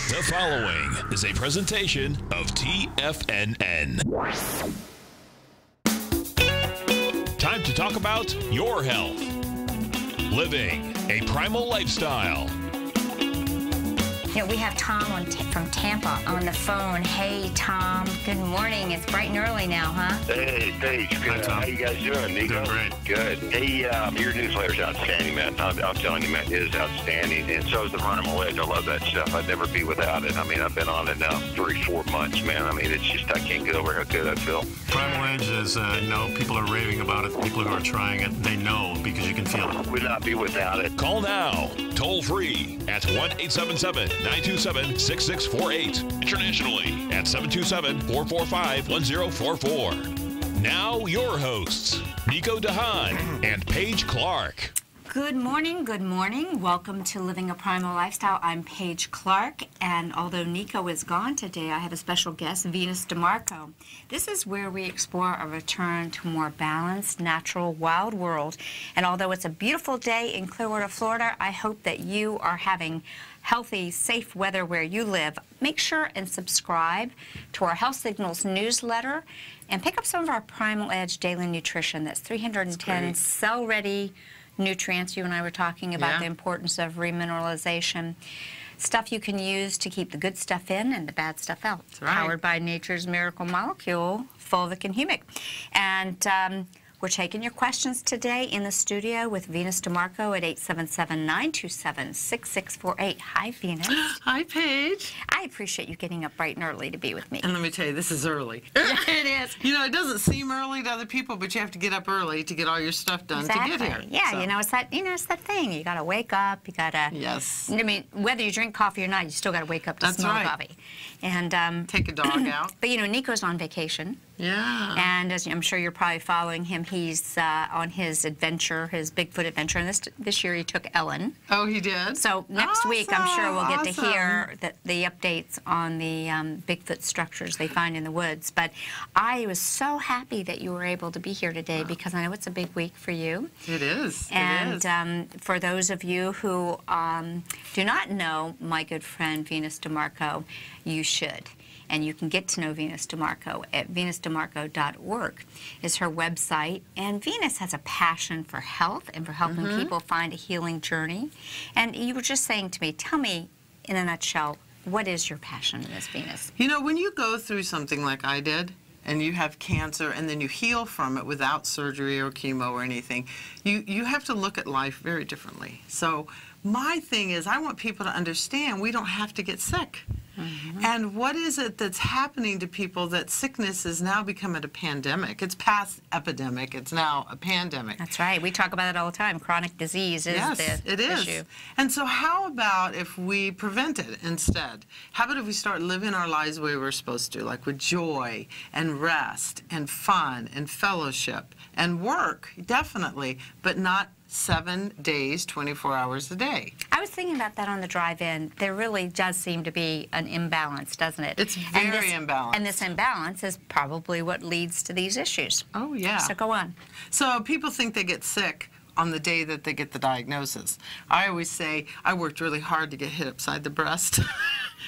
The following is a presentation of TFNN. Time to talk about your health. Living a primal lifestyle. You know, we have Tom from Tampa on the phone. Hey, Tom. Good morning. It's bright and early now, huh? Hey, Paige. Good. Hi, Tom. How you guys doing, Nico? Doing great. Good. Hey, your newsletter's outstanding, man. I'm telling you, man, it is outstanding. And so is the Primal Edge. I love that stuff. I'd never be without it. I mean, I've been on it now 3-4 months, man. I mean, it's just, I can't get over how good I feel. Primal Edge is, people are raving about it. People who are trying it, they know because you can feel it. Would not be without it. Call now, toll free at 1-877-927-6648. Internationally at 727-445-1044. Now your hosts, Nico DeHaan and Paige Clarke. Good morning. Good morning. Welcome to Living a Primal Lifestyle. I'm Paige Clarke, and although Nico is gone today, I have a special guest, Venus DeMarco. This is where we explore a return to a more balanced, natural, wild world. And although it's a beautiful day in Clearwater, Florida, I hope that you are having healthy, safe weather where you live. Make sure and subscribe to our Health Signals newsletter and pick up some of our Primal Edge Daily Nutrition. That's 310 cell-ready nutrients. You and I were talking about the importance of remineralization. Stuff you can use to keep the good stuff in and the bad stuff out. Right. Powered by nature's miracle molecule, fulvic and humic. And we're taking your questions today in the studio with Venus DeMarco at 877-927-6648. Hi, Venus. Hi, Paige. I appreciate you getting up bright and early to be with me. And let me tell you, this is early. It is. You know, it doesn't seem early to other people, but you have to get up early to get all your stuff done to get here. Yeah, So. it's that thing. You got to wake up. You got to. Yes. I mean, whether you drink coffee or not, you still got to wake up to That's smell right. coffee. And Take a dog out. but Nico's on vacation. Yeah. And as I'm sure you're probably following him, he's on his adventure, his Bigfoot adventure. And this year he took Ellen. Oh, he did? So next week, I'm sure we'll get to Awesome. hear the updates on the Bigfoot structures they find in the woods. But I was so happy that you were able to be here today because I know it's a big week for you. It is. And it is. For those of you who do not know my good friend Venus DeMarco, you should. And you can get to know Venus DeMarco at venusdemarco.org is her website. And Venus has a passion for health and for helping people find a healing journey. And you were just saying to me, tell me in a nutshell, what is your passion, Miss Venus? You know, when you go through something like I did, and you have cancer, and then you heal from it without surgery or chemo or anything, you have to look at life very differently. So my thing is, I want people to understand we don't have to get sick. And what is it that's happening to people that sickness is now becoming a pandemic? It's past epidemic. It's now a pandemic. That's right. We talk about it all the time. Chronic disease is the issue. And so how about if we prevent it instead? How about if we start living our lives the way we're supposed to, like with joy and rest and fun and fellowship and work, definitely, but not 7 days, 24 hours a day. I was thinking about that on the drive-in. There really does seem to be an imbalance, doesn't it? It's very imbalanced. And this imbalance is probably what leads to these issues. Oh, yeah. So go on. So people think they get sick on the day that they get the diagnosis. I always say, I worked really hard to get hit upside the breast.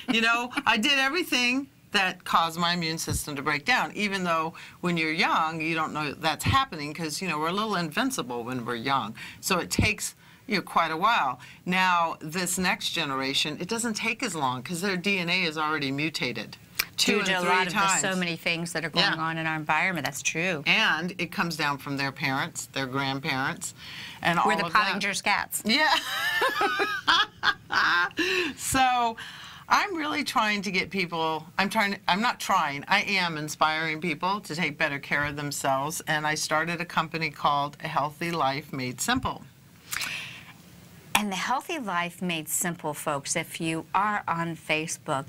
You know, I did everything that caused my immune system to break down, even though when you're young, you don't know that's happening because, we're a little invincible when we're young. So it takes quite a while. Now, this next generation, it doesn't take as long because their DNA is already mutated. Due to a lot of times. so many things that are going on in our environment. That's true. And it comes down from their parents, their grandparents, and all We're of the that. Pottinger's cats. Yeah. So I'm really trying to get people, I am inspiring people to take better care of themselves, and I started a company called A Healthy Life Made Simple. And the Healthy Life Made Simple, folks, if you are on Facebook,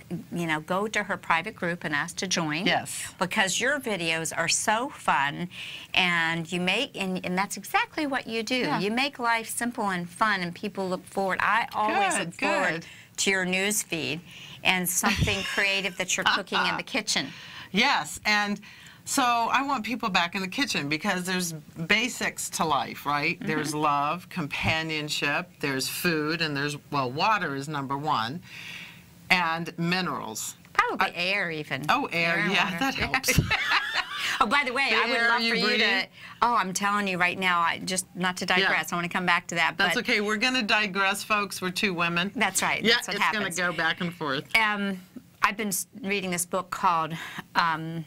go to her private group and ask to join. Yes. Because your videos are so fun, and you make, and that's exactly what you do. Yeah. You make life simple and fun, and people look forward. I always look forward to your news feed and something creative that you're cooking in the kitchen. Yes, and so I want people back in the kitchen because there's basics to life, right? There's love, companionship, there's food, and there's, water is number one. and minerals. Probably air even. Oh, air, and yeah, water. that helps. Oh, by the way, I would air love you for you breathe. to. Oh, I'm telling you right now. I just not to digress. I want to come back to that. That's but okay. We're going to digress, folks. We're two women. That's right. Yeah, That's what it's happens. going to go back and forth. I've been reading this book called The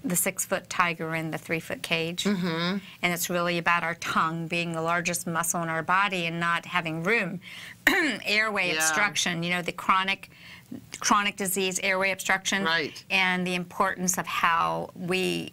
6-Foot Tiger in the 3-Foot Cage. Mm-hmm. And it's really about our tongue being the largest muscle in our body and not having room. Airway obstruction, you know, the chronic disease, airway obstruction. Right. And the importance of how we,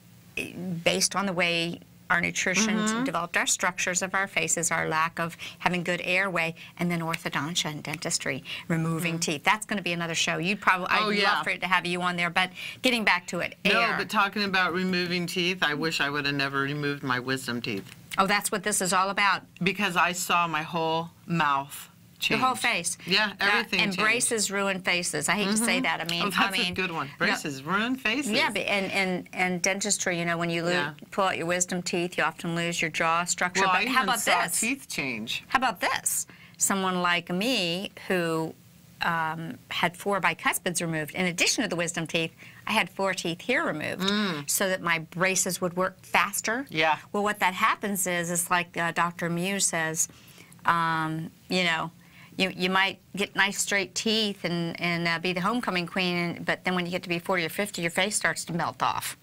based on the way our nutrition developed our structures of our faces, our lack of having good airway, and then orthodontia and dentistry, removing teeth. That's going to be another show. You'd probably, I'd love for it to have you on there, but getting back to it, air. No, but talking about removing teeth, I wish I would have never removed my wisdom teeth. Oh, that's what this is all about. Because I saw my whole mouth change. The whole face. Yeah, everything And changed. braces ruin faces. I hate to say that. I mean, Oh, that's a good one. Braces ruin faces. Yeah, but and dentistry, you know, when you pull out your wisdom teeth, you often lose your jaw structure. Well, but I how even about saw this? teeth change. How about this? Someone like me who had 4 bicuspids removed. In addition to the wisdom teeth, I had 4 teeth here removed so that my braces would work faster. Yeah. Well, what that happens is, it's like Dr. Mew says, you know, you might get nice straight teeth and be the homecoming queen, but then when you get to be 40 or 50, your face starts to melt off.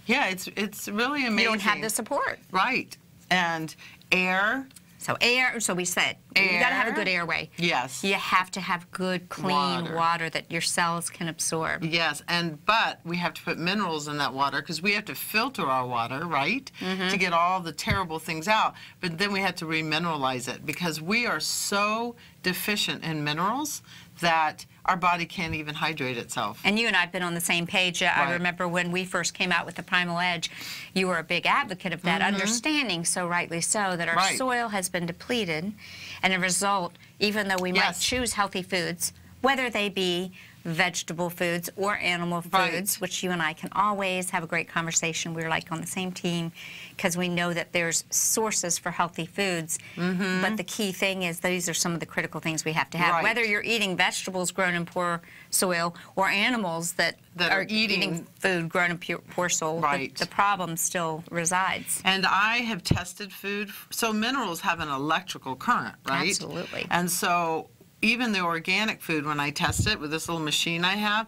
Yeah, it's really amazing. You don't have the support. Right. And air. So air, so we said, you got to have a good airway. Yes. You have to have good, clean water that your cells can absorb. Yes, but we have to put minerals in that water because we have to filter our water, right, to get all the terrible things out. But then we have to remineralize it because we are so deficient in minerals that our body can't even hydrate itself. And you and I have been on the same page. I remember when we first came out with the Primal Edge, you were a big advocate of that, understanding so rightly so that our soil has been depleted, and a result, even though we might choose healthy foods, whether they be vegetable foods or animal foods, which you and I can always have a great conversation. We're like on the same team because we know that there's sources for healthy foods. But the key thing is these are some of the critical things we have to have. Whether you're eating vegetables grown in poor soil or animals that are eating food grown in poor soil, the problem still resides. And I have tested food. So minerals have an electrical current, right? Absolutely. And so even the organic food, when I test it with this little machine I have,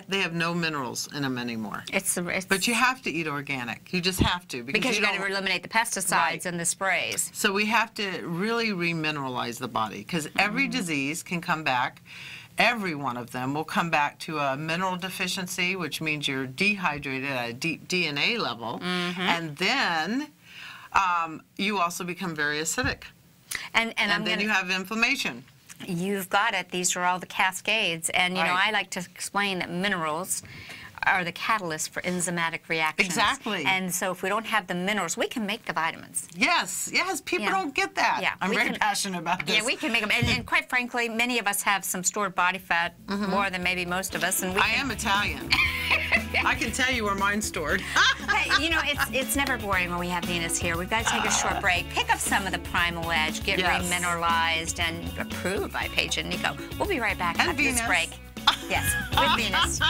they have no minerals in them anymore. But you have to eat organic. You just have to. Because you got to eliminate the pesticides and the sprays. So we have to really remineralize the body because every disease can come back. Every one of them will come back to a mineral deficiency, which means you're dehydrated at a deep DNA level. And then you also become very acidic. And then you have inflammation. You've got it. These are all the cascades. And, you know, I like to explain that minerals are the catalyst for enzymatic reactions. Exactly. And so if we don't have the minerals, we can make the vitamins. Yes, people don't get that. Yeah, I'm very passionate about this. Yeah, we can make them. And quite frankly, many of us have some stored body fat, more than maybe most of us. And I am Italian. I can tell you where mine's stored. Hey, you know, it's never boring when we have Venus here. We've got to take a short break, pick up some of the Primal Edge, get remineralized, and approved by Paige and Nico. We'll be right back after this break. Yes, with Venus.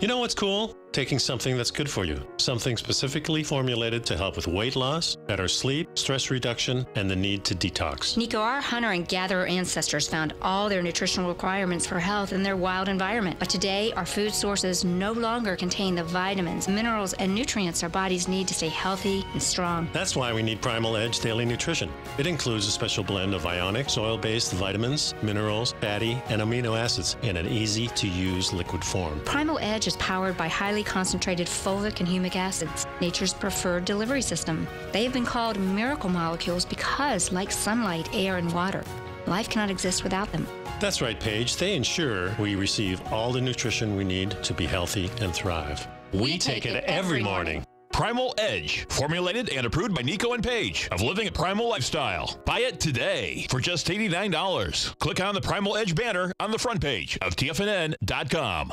You know what's cool? Taking something that's good for you. Something specifically formulated to help with weight loss, better sleep, stress reduction, and the need to detox. Nico, our hunter and gatherer ancestors found all their nutritional requirements for health in their wild environment. But today, our food sources no longer contain the vitamins, minerals, and nutrients our bodies need to stay healthy and strong. That's why we need Primal Edge Daily Nutrition. It includes a special blend of ionic, soil-based vitamins, minerals, fatty, and amino acids in an easy-to-use liquid form. Primal Edge is powered by highly concentrated fulvic and humic acids, nature's preferred delivery system. They have been called miracle molecules because, like sunlight, air, and water, life cannot exist without them. That's right, Paige. They ensure we receive all the nutrition we need to be healthy and thrive. We take it every morning. Primal Edge, formulated and approved by Nico and Paige of Living a Primal Lifestyle. Buy it today for just $89. Click on the Primal Edge banner on the front page of TFNN.com.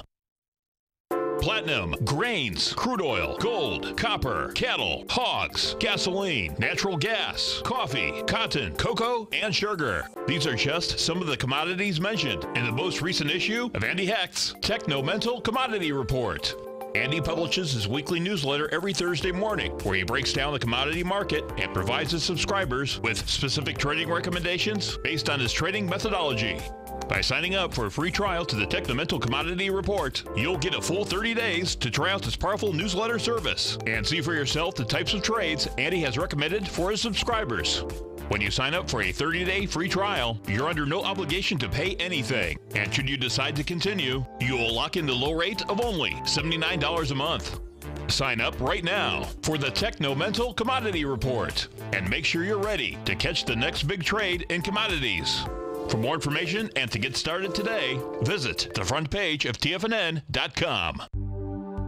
platinum, grains, crude oil, gold, copper, cattle, hogs, gasoline, natural gas, coffee, cotton, cocoa, and sugar. These are just some of the commodities mentioned in the most recent issue of Andy Hecht's Techno-Mental Commodity Report. Andy publishes his weekly newsletter every Thursday morning, where he breaks down the commodity market and provides his subscribers with specific trading recommendations based on his trading methodology. By signing up for a free trial to the Techno-Mental Commodity Report, you'll get a full 30 days to try out this powerful newsletter service and see for yourself the types of trades Andy has recommended for his subscribers. When you sign up for a 30-day free trial, you're under no obligation to pay anything. And should you decide to continue, you will lock in the low rate of only $79 a month. Sign up right now for the Techno-Mental Commodity Report and make sure you're ready to catch the next big trade in commodities. For more information and to get started today, visit the front page of TFNN.com.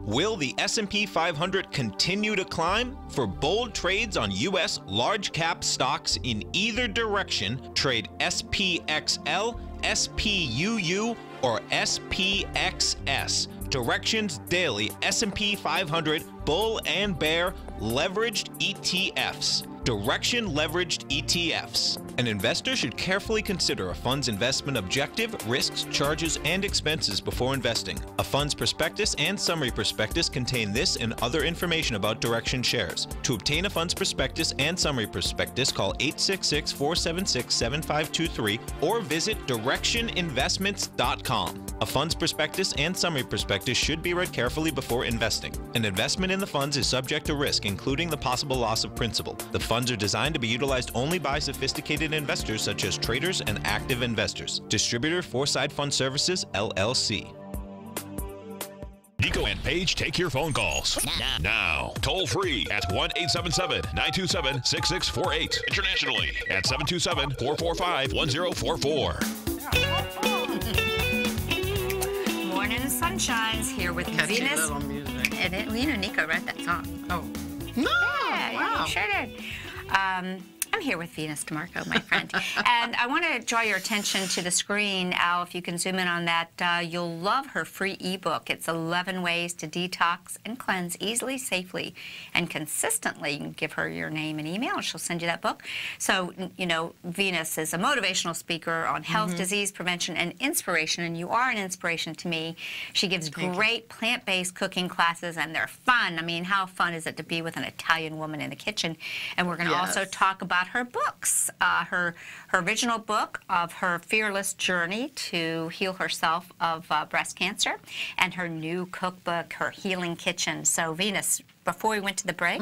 Will the S&P 500 continue to climb? For bold trades on U.S. large-cap stocks in either direction, trade SPXL, SPUU, or SPXS. Directions Daily S&P 500 Bull and Bear Leveraged ETFs. Direction Leveraged ETFs. An investor should carefully consider a fund's investment objective, risks, charges, and expenses before investing. A fund's prospectus and summary prospectus contain this and other information about Direction shares. To obtain a fund's prospectus and summary prospectus, call 866-476-7523 or visit directioninvestments.com. A fund's prospectus and summary prospectus should be read carefully before investing. An investment in the funds is subject to risk, including the possible loss of principal. The funds are designed to be utilized only by sophisticated investors such as traders and active investors. Distributor Foreside Fund Services, LLC. Nico and Paige take your phone calls now. Toll free at 1-877-927-6648. Internationally at 727-445-1044. Morning Sunshine's here with Catchy Venus. little music. And Nico wrote that song. Oh. No. Yeah, Wow. you sure did. I'm here with Venus DeMarco, my friend. And I want to draw your attention to the screen, Al. If you can zoom in on that, you'll love her free ebook. It's 11 ways to detox and cleanse easily, safely, and consistently. You can give her your name and email, and she'll send you that book. So, you know, Venus is a motivational speaker on health, disease prevention, and inspiration, and you are an inspiration to me. She gives great plant-based cooking classes, and they're fun. I mean, how fun is it to be with an Italian woman in the kitchen? And we're going to also talk about her books, her original book of her fearless journey to heal herself of breast cancer, and her new cookbook, her Healing Kitchen. So Venus, before we went to the break,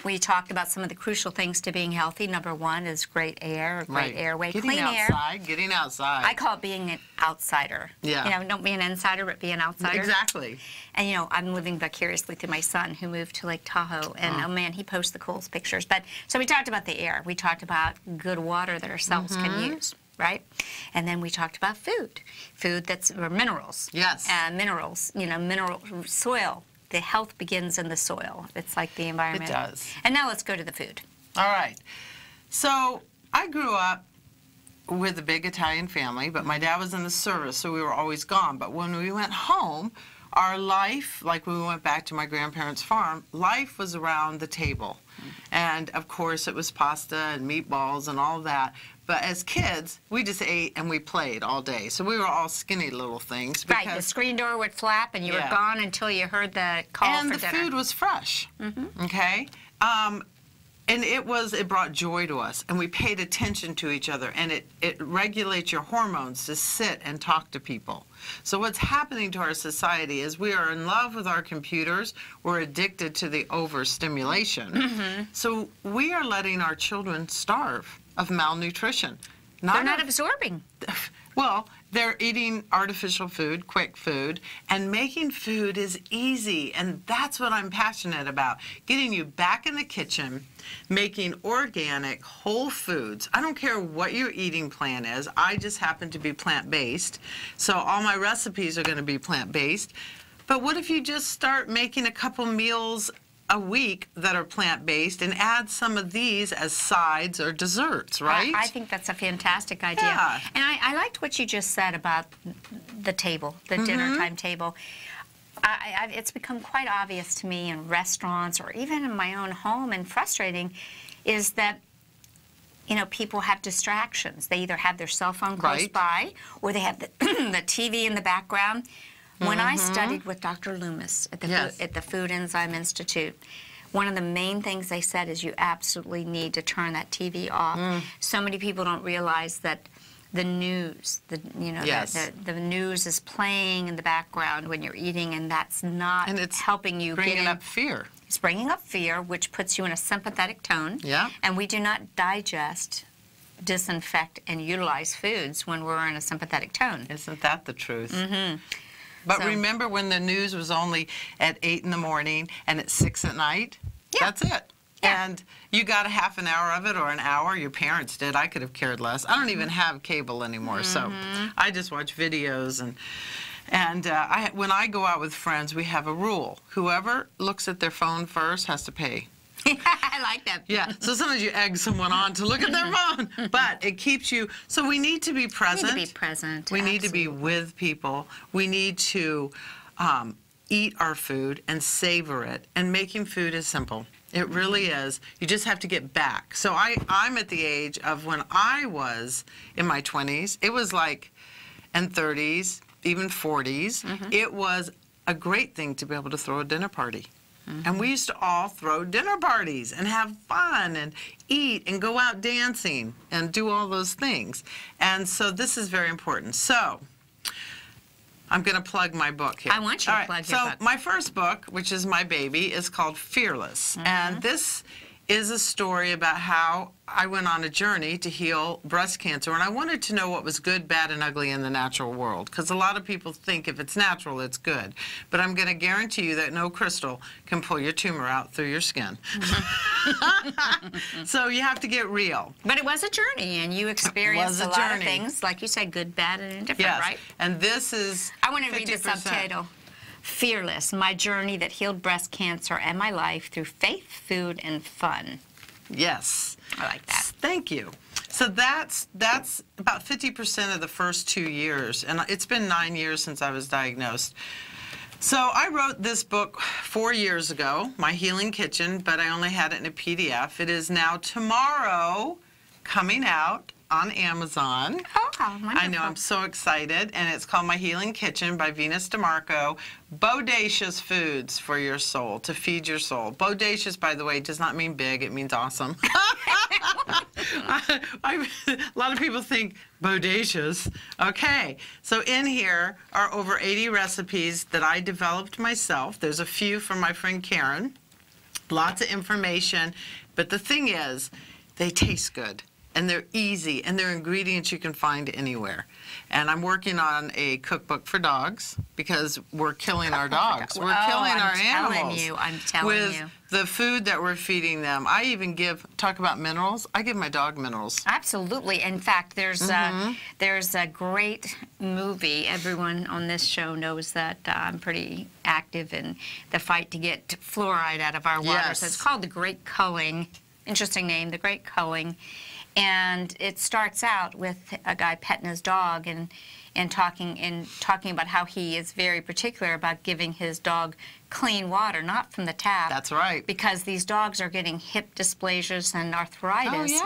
we talked about some of the crucial things to being healthy. Number one is great air, a great airway, clean air. Getting outside. I call it being an outsider. Yeah. You know, don't be an insider, but be an outsider. Exactly. And, you know, I'm living vicariously through my son who moved to Lake Tahoe. And, oh, man, he posts the coolest pictures. But so we talked about the air. We talked about good water that our cells can use, right? And then we talked about food. Food that's, or minerals. Yes. Minerals, you know, soil. The health begins in the soil. It's like the environment. It does. And now let's go to the food. All right. So I grew up with a big Italian family, but my dad was in the service, so we were always gone. But when we went home, our life, like when we went back to my grandparents' farm, life was around the table. And, of course, it was pasta and meatballs and all that. But as kids, we just ate and we played all day. So we were all skinny little things. Right, the screen door would flap and you were gone until you heard the call for dinner. And the food was fresh, okay? And it brought joy to us, and we paid attention to each other, and it regulates your hormones to sit and talk to people. So what's happening to our society is we are in love with our computers, we're addicted to the overstimulation. So we are letting our children starve of malnutrition. They're not absorbing. Well, they're eating artificial food, quick food, and making food is easy, and that's what I'm passionate about. Getting you back in the kitchen, making organic, whole foods. I don't care what your eating plan is. I just happen to be plant-based, so all my recipes are going to be plant-based. But what if you just start making a couple meals a week that are plant-based and add some of these as sides or desserts, right? I think that's a fantastic idea. Yeah. And I liked what you just said about the table, the dinner time table. It's become quite obvious to me in restaurants or even in my own home, and frustrating, is that people have distractions. They either have their cell phone close by, or they have the, the TV in the background. When I studied with Dr. Loomis at the Food Enzyme Institute, one of the main things they said is you absolutely need to turn that TV off. So many people don't realize that the news, the news is playing in the background when you're eating, and that's not helping you. Bringing up fear. It's bringing up fear, which puts you in a sympathetic tone. Yeah. And we do not digest, disinfect, and utilize foods when we're in a sympathetic tone. Isn't that the truth? But remember when the news was only at 8 in the morning and at 6 at night? Yeah. That's it. Yeah. And you got a half an hour of it or an hour. Your parents did. I could have cared less. I don't even have cable anymore, so I just watch videos. And when I go out with friends, we have a rule. Whoever looks at their phone first has to pay. I like that. Yeah, so sometimes you egg someone on to look at their phone, but it keeps you, so we need to be present. We need to be present. We need to be with people. We need to eat our food and savor it, and making food is simple. It really is. You just have to get back. So I'm at the age of when I was in my 20s, it was like, and 30s, even 40s, it was a great thing to be able to throw a dinner party. And we used to all throw dinner parties and have fun and eat and go out dancing and do all those things. And so this is very important. So I'm going to plug my book here. I want you to plug your book. So my first book, which is my baby, is called Fearless. And this is a story about how I went on a journey to heal breast cancer. And I wanted to know what was good, bad, and ugly in the natural world. Because a lot of people think if it's natural, it's good. But I'm going to guarantee you that no crystal can pull your tumor out through your skin. So you have to get real. But it was a journey, and you experienced a lot of things, like you said, good, bad, and indifferent, right? And this is I want to read the subtitle. Fearless, my journey that healed breast cancer and my life through faith, food, and fun. Yes. I like that. Thank you. So that's about 50% of the first 2 years, and it's been 9 years since I was diagnosed. So I wrote this book 4 years ago, My Healing Kitchen, but I only had it in a PDF. It is now tomorrow coming out on Amazon. Oh, wonderful. I know, I'm so excited. And it's called My Healing Kitchen by Venus DeMarco. Bodacious foods for your soul, to feed your soul. Bodacious, by the way, does not mean big, it means awesome. A lot of people think bodacious. Okay, so in here are over 80 recipes that I developed myself. There's a few from my friend Karen. Lots of information. But the thing is, they taste good. And they're easy, and they're ingredients you can find anywhere. And I'm working on a cookbook for dogs because we're killing our dogs. We're killing our animals. I'm telling you. With the food that we're feeding them. I even talk about minerals. I give my dog minerals. Absolutely. In fact, there's a great movie. Everyone on this show knows that I'm pretty active in the fight to get fluoride out of our water. Yes. So it's called The Great Culling. Interesting name, The Great Culling. And it starts out with a guy petting his dog and talking about how he is very particular about giving his dog clean water, not from the tap. That's right. Because these dogs are getting hip dysplasias and arthritis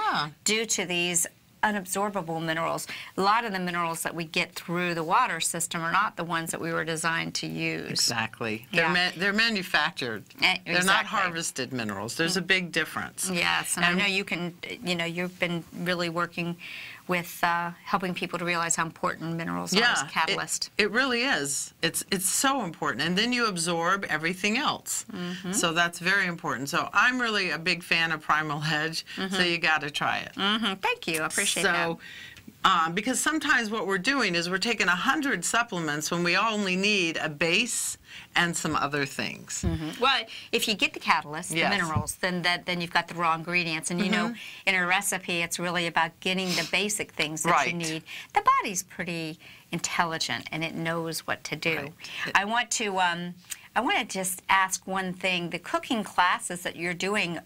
due to these unabsorbable minerals. A lot of the minerals that we get through the water system are not the ones that we were designed to use. Exactly. Yeah. They're manufactured. Exactly. They're not harvested minerals. There's a big difference. Yes, and I know you've been really working with helping people to realize how important minerals are as a catalyst. It really is. It's so important. And then you absorb everything else. So that's very important. So I'm really a big fan of Primal Hedge, so you got to try it. Thank you. I appreciate that. Because sometimes what we're doing is we're taking 100 supplements when we only need a base and some other things. Well, if you get the catalyst, the minerals, then you've got the raw ingredients. And you know, in a recipe, it's really about getting the basic things that you need. The body's pretty intelligent, and it knows what to do. Right. I want to just ask one thing. The cooking classes that you're doing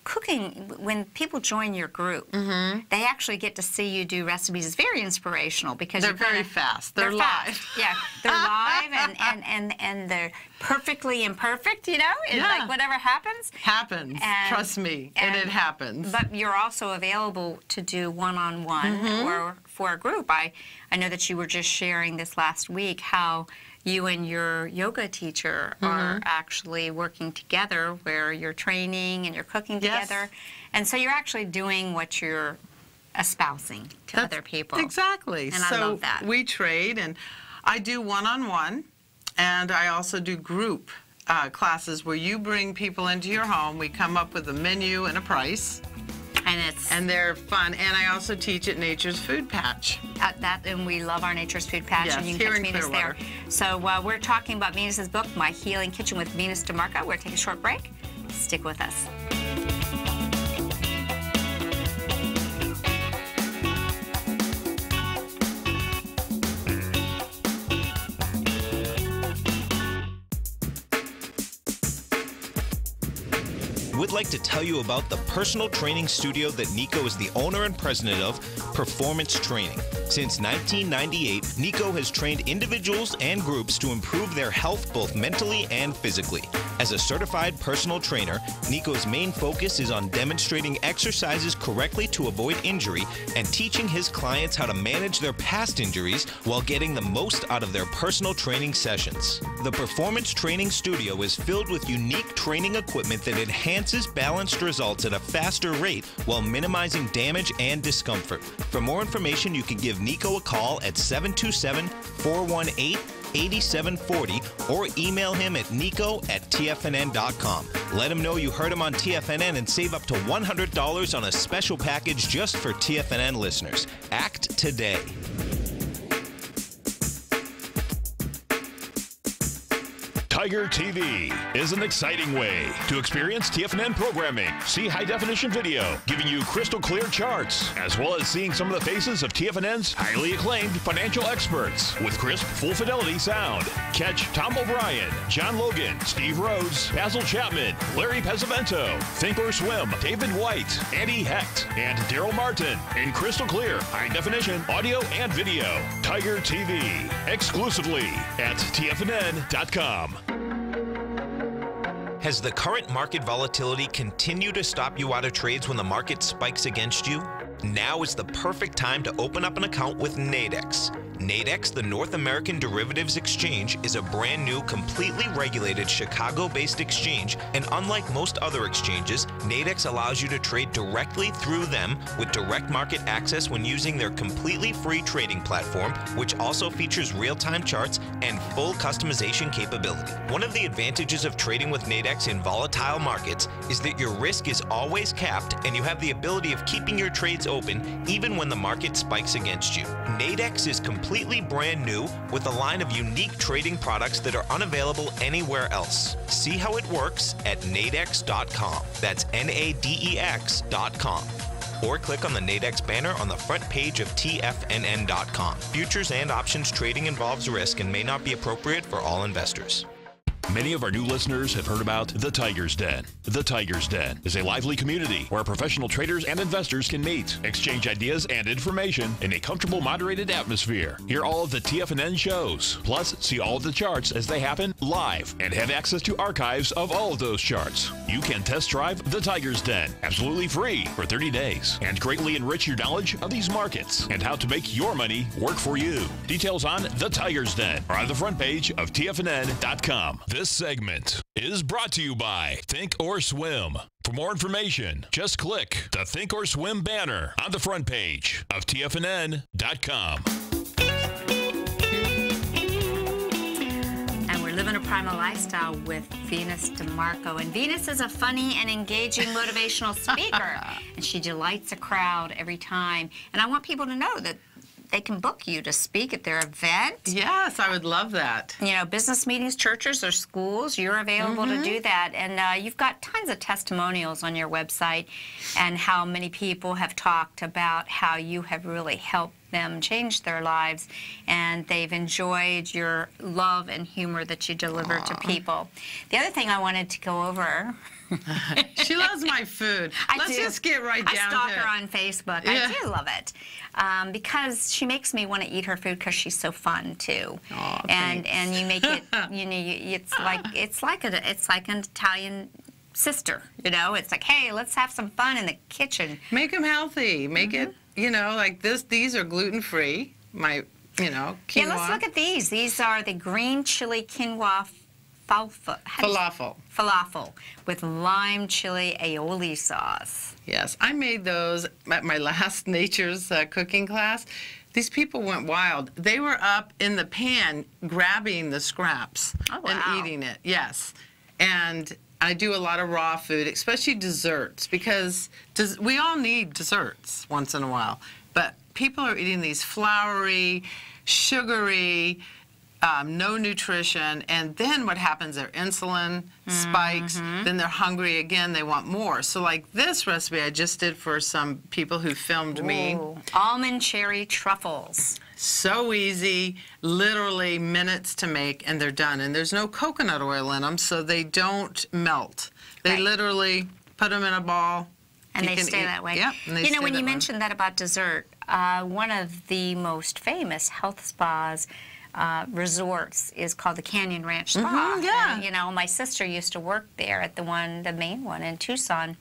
cooking, when people join your group, they actually get to see you do recipes. It's very inspirational because they're very fast. They're live. Yeah, they're live, and they're perfectly imperfect, you know? It's Yeah. like whatever happens. Happens. Trust me. And it happens. But you're also available to do one-on-one or for a group. I know that you were just sharing this last week how you and your yoga teacher are actually working together, where you're training and you're cooking together. And so you're actually doing what you're espousing to other people. Exactly. And so I love that. we trade, and I do one-on-one, and I also do group classes where you bring people into your home. We come up with a menu and a price. And they're fun. And I also teach at Nature's Food Patch. And we love our Nature's Food Patch, Yes, and you here can in catch Venus there. Clearwater. So we're talking about Venus's book, My Healing Kitchen with Venus DeMarco. We're going to take a short break. Stick with us. We'd like to tell you about the personal training studio that Nico is the owner and president of, Performance Training. Since 1998, Nico has trained individuals and groups to improve their health both mentally and physically. As a certified personal trainer, Nico's main focus is on demonstrating exercises correctly to avoid injury and teaching his clients how to manage their past injuries while getting the most out of their personal training sessions. The Performance Training Studio is filled with unique training equipment that enhances balanced results at a faster rate while minimizing damage and discomfort. For more information, you can give Nico a call at 727-418-8740 or email him at nico@tfnn.com. Let him know you heard him on TFNN and save up to $100 on a special package just for TFNN listeners. Act today. Tiger TV is an exciting way to experience TFNN programming. See high-definition video, giving you crystal clear charts, as well as seeing some of the faces of TFNN's highly acclaimed financial experts with crisp, full-fidelity sound. Catch Tom O'Brien, John Logan, Steve Rhodes, Basil Chapman, Larry Pesavento, Think or Swim, David White, Andy Hecht, and Daryl Martin in crystal clear, high-definition audio and video. Tiger TV, exclusively at TFNN.com. Has the current market volatility continued to stop you out of trades when the market spikes against you? Now is the perfect time to open up an account with Nadex. Nadex, the North American Derivatives Exchange, is a brand new, completely regulated Chicago-based exchange, and unlike most other exchanges, Nadex allows you to trade directly through them with direct market access when using their completely free trading platform, which also features real-time charts and full customization capability. One of the advantages of trading with Nadex in volatile markets is that your risk is always capped and you have the ability of keeping your trades open even when the market spikes against you. Nadex is completely brand new with a line of unique trading products that are unavailable anywhere else. See how it works at nadex.com. That's NADEX.com. Or click on the Nadex banner on the front page of TFNN.com. Futures and options trading involves risk and may not be appropriate for all investors. Many of our new listeners have heard about The Tiger's Den. The Tiger's Den is a lively community where professional traders and investors can meet, exchange ideas and information in a comfortable, moderated atmosphere. Hear all of the TFNN shows, plus see all of the charts as they happen live and have access to archives of all of those charts. You can test drive The Tiger's Den absolutely free for 30 days and greatly enrich your knowledge of these markets and how to make your money work for you. Details on The Tiger's Den are on the front page of TFNN.com. This segment is brought to you by Think or Swim. For more information, just click the Think or Swim banner on the front page of TFNN.com. And we're living a primal lifestyle with Venus DeMarco. And Venus is a funny and engaging motivational speaker. And she delights a crowd every time. And I want people to know that they can book you to speak at their event. Yes, I would love that. You know, business meetings, churches, or schools, you're available to do that. And you've got tons of testimonials on your website and how many people have talked about how you have really helped them change their lives, and they've enjoyed your love and humor that you deliver to people. The other thing I wanted to go over. She loves my food. Let's just get right down to it. I stalk her on Facebook. Yeah. I do love it because she makes me want to eat her food because she's so fun too. Oh, and you make it. It's like an Italian sister. It's like, hey, let's have some fun in the kitchen. Make them healthy. Make it. Like this. These are gluten free. Quinoa. Yeah, let's look at these. These are the green chili quinoa. Falafel with lime chili aioli sauce. Yes, I made those at my last Nature's cooking class. These people went wild. They were up in the pan grabbing the scraps and eating it. Yes, and I do a lot of raw food, especially desserts, because we all need desserts once in a while. But people are eating these floury, sugary, no nutrition, and then what happens, their insulin spikes, then they're hungry again, they want more. So like this recipe I just did for some people who filmed me. Almond cherry truffles. So easy, literally minutes to make, and they're done. And there's no coconut oil in them, so they don't melt. They literally put them in a ball. And they stay that way. Yeah, when you mentioned that about dessert, one of the most famous health spas resorts is called the Canyon Ranch Spa. Yeah. And, my sister used to work there at the main one in Tucson.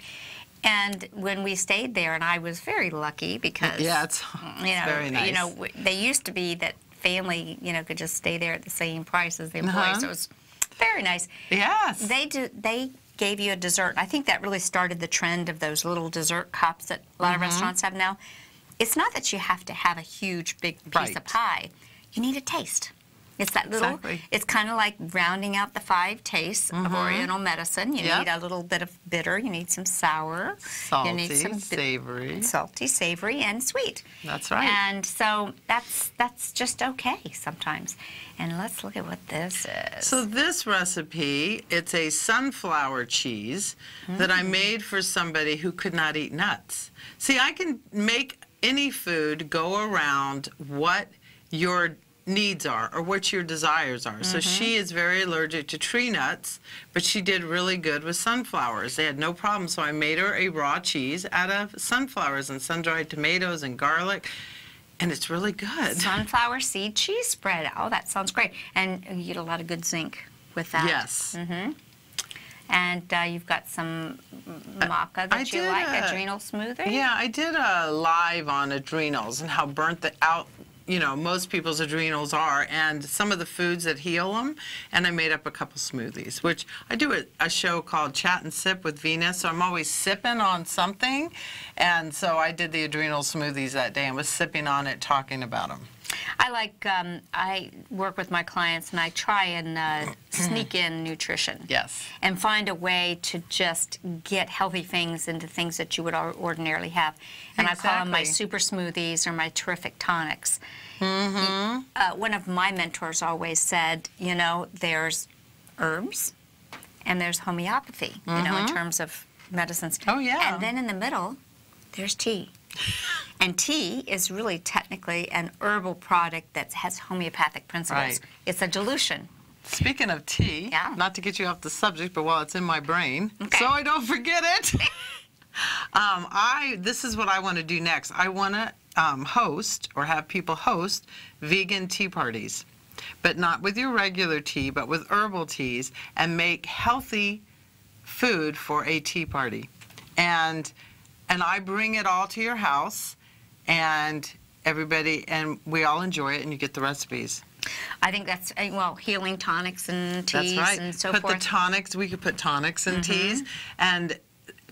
And when we stayed there, and I was very lucky because it's very nice. They used to be that family, could just stay there at the same price as the employees. So it was very nice. Yes. They gave you a dessert. I think that really started the trend of those little dessert cups that a lot of restaurants have now. It's not that you have to have a huge, big piece of pie. You need a taste. It's that little, it's kind of like rounding out the 5 tastes of Oriental medicine. You need a little bit of bitter, you need some sour. Salty, you need some savory. Salty, savory, and sweet. That's right. And so that's just okay sometimes. And let's look at what this is. So this recipe, it's a sunflower cheese that I made for somebody who could not eat nuts. See, I can make any food go around what your needs are or what your desires are. So she is very allergic to tree nuts, but she did really good with sunflowers. They had no problem, so I made her a raw cheese out of sunflowers and sun-dried tomatoes and garlic, and it's really good. Sunflower seed cheese spread. Oh, that sounds great. And you get a lot of good zinc with that. Yes. And you've got some maca that you like, adrenal smoothie? Yeah, I did a live on adrenals and how burnt out most people's adrenals are, and some of the foods that heal them. And I made up a couple smoothies, which I do a show called Chat and Sip with Venus, so I'm always sipping on something. And so I did the adrenal smoothies that day and was sipping on it, talking about them. I work with my clients and I try and sneak in nutrition. Yes. And find a way to just get healthy things into things that you would ordinarily have. And I call them my super smoothies or my terrific tonics. One of my mentors always said, there's herbs and there's homeopathy, in terms of medicines. Oh, yeah. And then in the middle, there's tea. And tea is really technically an herbal product that has homeopathic principles. Right. It's a dilution. Speaking of tea, not to get you off the subject, but while it's in my brain, so I don't forget it, this is what I want to do next. I want to host or have people host vegan tea parties, but not with your regular tea, but with herbal teas, and make healthy food for a tea party. And I bring it all to your house, and we all enjoy it, and you get the recipes. I think that's, healing tonics and teas and so forth. The tonics, we could put tonics in teas. And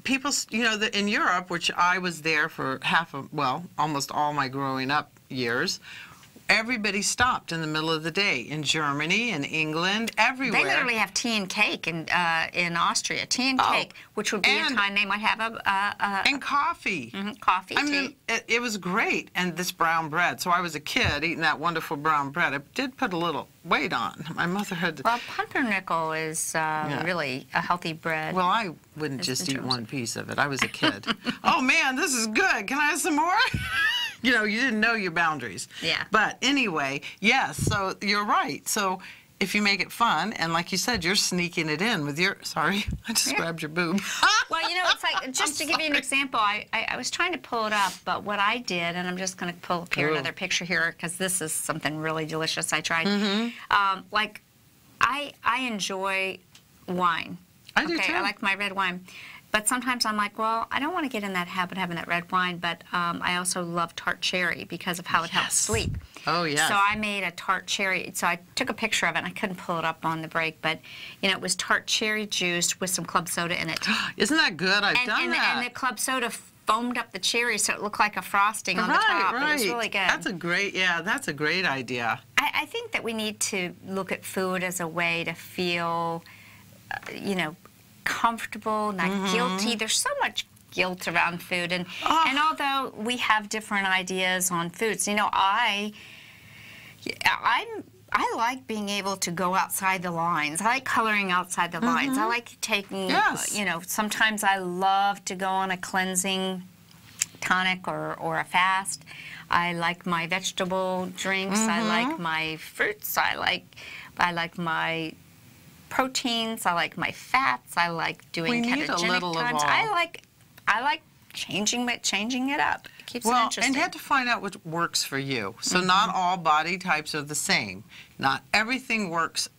people, in Europe, which I was there for almost all my growing up years, everybody stopped in the middle of the day in Germany, in England, everywhere. They literally have tea and cake in Austria. Tea and cake, which would be a time they might have and coffee. Coffee, I mean, it was great. And this brown bread. So I was a kid eating that wonderful brown bread. I did put a little weight on. My mother had to... Well, pumpernickel is really a healthy bread. Well, I wouldn't just eat one piece of it. I was a kid. Oh, man, this is good. Can I have some more? you know, you didn't know your boundaries. Yeah. But anyway, yes, so you're right. So if you make it fun, and like you said, you're sneaking it in with your, sorry, I just grabbed your boob. Well, you know, it's like, just to give you an example, I was trying to pull it up, but what I did, and I'm just going to pull up here another picture here, because this is something really delicious I tried. Like, I enjoy wine. I do too. I like my red wine. But sometimes I'm like, well, I don't want to get in that habit of having that red wine, but I also love tart cherry because of how it helps sleep. Oh, yes. So I made a tart cherry. So I took a picture of it, and I couldn't pull it up on the break, but, you know, it was tart cherry juice with some club soda in it. Isn't that good? I've done that. And the club soda foamed up the cherry so it looked like a frosting on the top. Right. It was really good. That's a great, that's a great idea. I think that we need to look at food as a way to feel, you know, comfortable, not guilty. There's so much guilt around food, and although we have different ideas on foods, you know, I like being able to go outside the lines. I like coloring outside the lines. I like taking, you know, sometimes I love to go on a cleansing tonic or a fast. I like my vegetable drinks. I like my fruits. I like my proteins. I like my fats. I like doing ketogenic times. I like changing it up. It keeps it interesting. And you have to find out what works for you. So not all body types are the same. Not everything works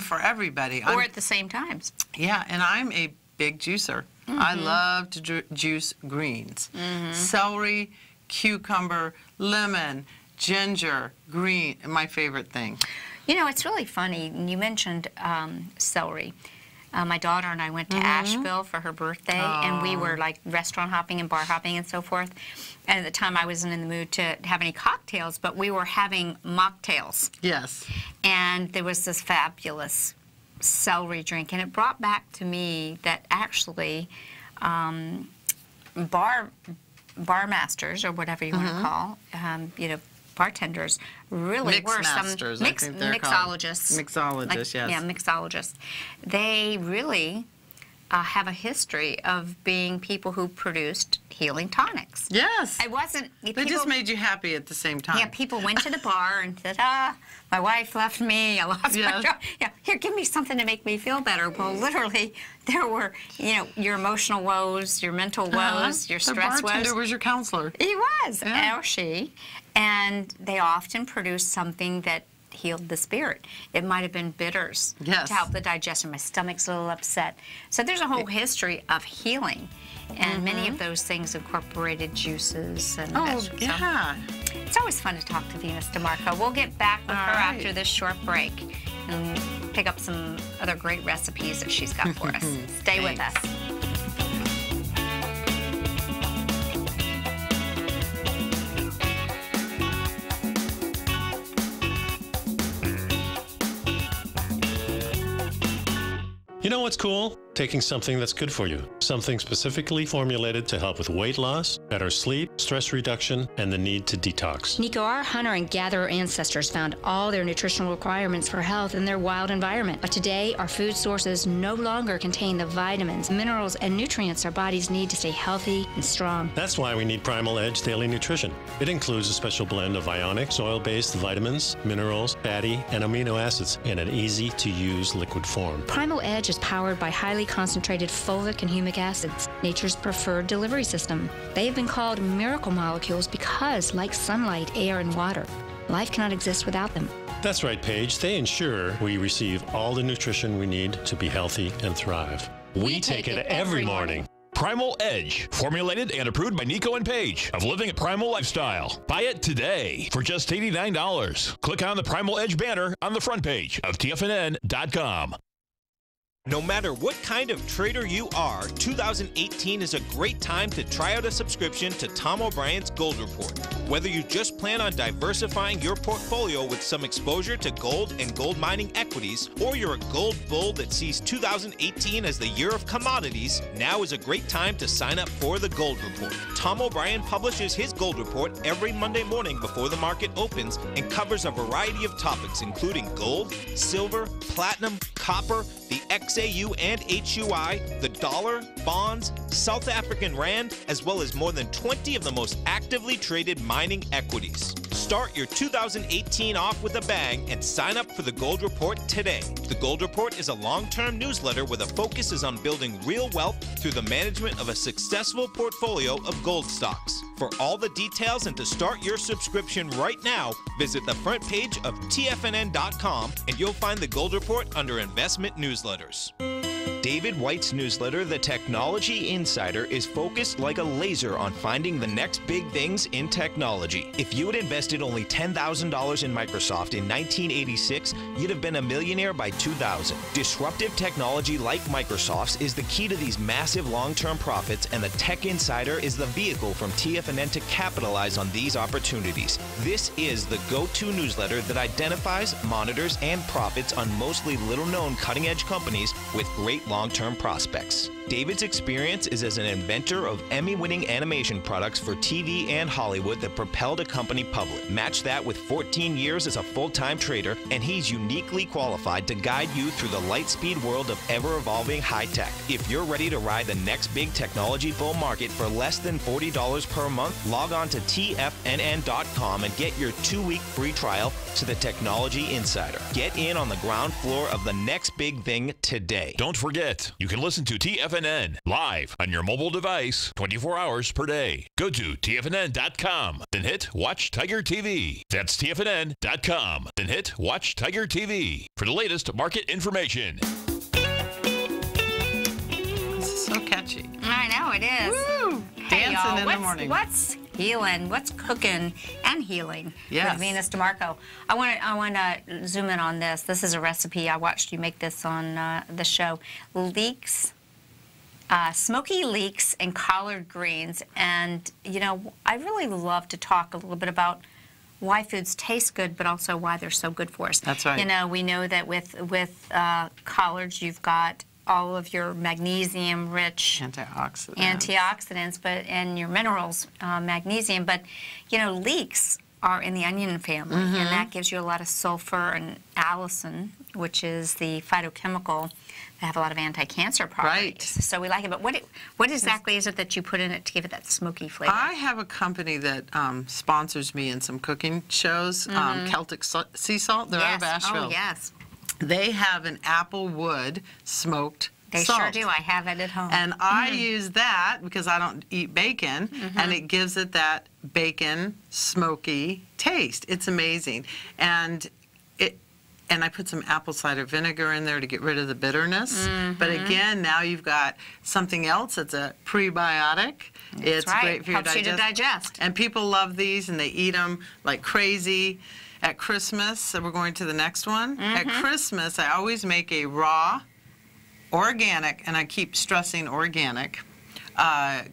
for everybody. Or at the same times. Yeah, and I'm a big juicer. I love to juice greens. Celery, cucumber, lemon, ginger, green, my favorite thing. You know, it's really funny. You mentioned celery. My daughter and I went to Asheville for her birthday, and we were like restaurant hopping and bar hopping and so forth. And at the time, I wasn't in the mood to have any cocktails, but we were having mocktails. Yes. And there was this fabulous celery drink, and it brought back to me that actually bar masters, or whatever you want to call, you know, bartenders really were some mixologists. Mixologists, yes. Yeah, mixologists. They really have a history of being people who produced healing tonics. Yes. It wasn't. They just made you happy at the same time. Yeah, people went to the bar and said, my wife left me, I lost my job. Yeah, here, give me something to make me feel better. Well, literally, there were, you know, your emotional woes, your mental woes, your stress woes. The bartender was your counselor. He was, or she. And they often produced something that healed the spirit. It might have been bitters to help the digestion. My stomach's a little upset. So there's a whole history of healing. And many of those things incorporated juices and vegetables. Yeah. So it's always fun to talk to Venus DeMarco. We'll get back with her after this short break and pick up some other great recipes that she's got for us. Stay with us. You know what's cool? Taking something that's good for you. Something specifically formulated to help with weight loss, better sleep, stress reduction, and the need to detox. Nico, our hunter and gatherer ancestors found all their nutritional requirements for health in their wild environment. But today, our food sources no longer contain the vitamins, minerals, and nutrients our bodies need to stay healthy and strong. That's why we need Primal Edge Daily Nutrition. It includes a special blend of ionics, oil-based vitamins, minerals, fatty, and amino acids in an easy-to-use liquid form. Primal Edge is powered by highly concentrated fulvic and humic acids, nature's preferred delivery system. They have been called miracle molecules because, like sunlight, air, and water, life cannot exist without them. That's right, Paige. They ensure we receive all the nutrition we need to be healthy and thrive. We take it every morning. Primal Edge, formulated and approved by Nico and Paige of Living a Primal Lifestyle. Buy it today for just $89. Click on the Primal Edge banner on the front page of TFNN.com. No matter what kind of trader you are, 2018 is a great time to try out a subscription to Tom O'Brien's Gold Report. Whether you just plan on diversifying your portfolio with some exposure to gold and gold mining equities, or you're a gold bull that sees 2018 as the year of commodities, now is a great time to sign up for the Gold Report. Tom O'Brien publishes his Gold Report every Monday morning before the market opens and covers a variety of topics including gold, silver, platinum, copper, the the XAU and HUI, the dollar, bonds, South African rand, as well as more than 20 of the most actively traded mining equities. Start your 2018 off with a bang and sign up for the Gold Report today. The Gold Report is a long-term newsletter where the focus is on building real wealth through the management of a successful portfolio of gold stocks. For all the details and to start your subscription right now, visit the front page of TFNN.com and you'll find the Gold Report under Investment Newsletters. David White's newsletter, The Technology Insider, is focused like a laser on finding the next big things in technology. If you had invested only $10,000 in Microsoft in 1986, you'd have been a millionaire by 2000. Disruptive technology like Microsoft's is the key to these massive long-term profits, and the Tech Insider is the vehicle from TFNN to capitalize on these opportunities. This is the go-to newsletter that identifies, monitors, and profits on mostly little-known cutting-edge companies with great long-term prospects. David's experience is as an inventor of Emmy-winning animation products for TV and Hollywood that propelled a company public. Match that with 14 years as a full-time trader, and he's uniquely qualified to guide you through the light-speed world of ever-evolving high-tech. If you're ready to ride the next big technology bull market for less than $40 per month, log on to TFNN.com and get your 2-week free trial to the Technology Insider. Get in on the ground floor of the next big thing today. Don't forget, you can listen to TFNN live on your mobile device 24 hours per day. Go to TFNN.com, then hit Watch Tiger TV. That's TFNN.com, then hit Watch Tiger TV for the latest market information. This is so catchy. I know it is. Woo! Hey, Dancing y'all, in the morning. What's healing? What's cooking and healing Yes. with Venus DeMarco? I want to zoom in on this. This is a recipe. I watched you make this on the show. Leeks, smoky leeks and collard greens. And, you know, I really love to talk a little bit about why foods taste good, but also why they're so good for us. That's right. You know, we know that with collards, you've got all of your magnesium-rich antioxidants, but and your minerals, magnesium. But you know, leeks are in the onion family, and that gives you a lot of sulfur and allicin, which is the phytochemical that have a lot of anti-cancer properties. Right. So we like it. But what exactly is it that you put in it to give it that smoky flavor? I have a company that sponsors me in some cooking shows, Celtic Sea Salt. They're out of Asheville. Oh, yes. They have an apple wood smoked They salt. sure do. I have it at home. And I use that because I don't eat bacon, and it gives it that bacon smoky taste. It's amazing. And I put some apple cider vinegar in there to get rid of the bitterness. But again, now you've got something else that's a prebiotic. It's great for your Helps you to digest. And people love these, and they eat them like crazy. At Christmas, so we're going to the next one. At Christmas, I always make a raw, organic, and I keep stressing organic,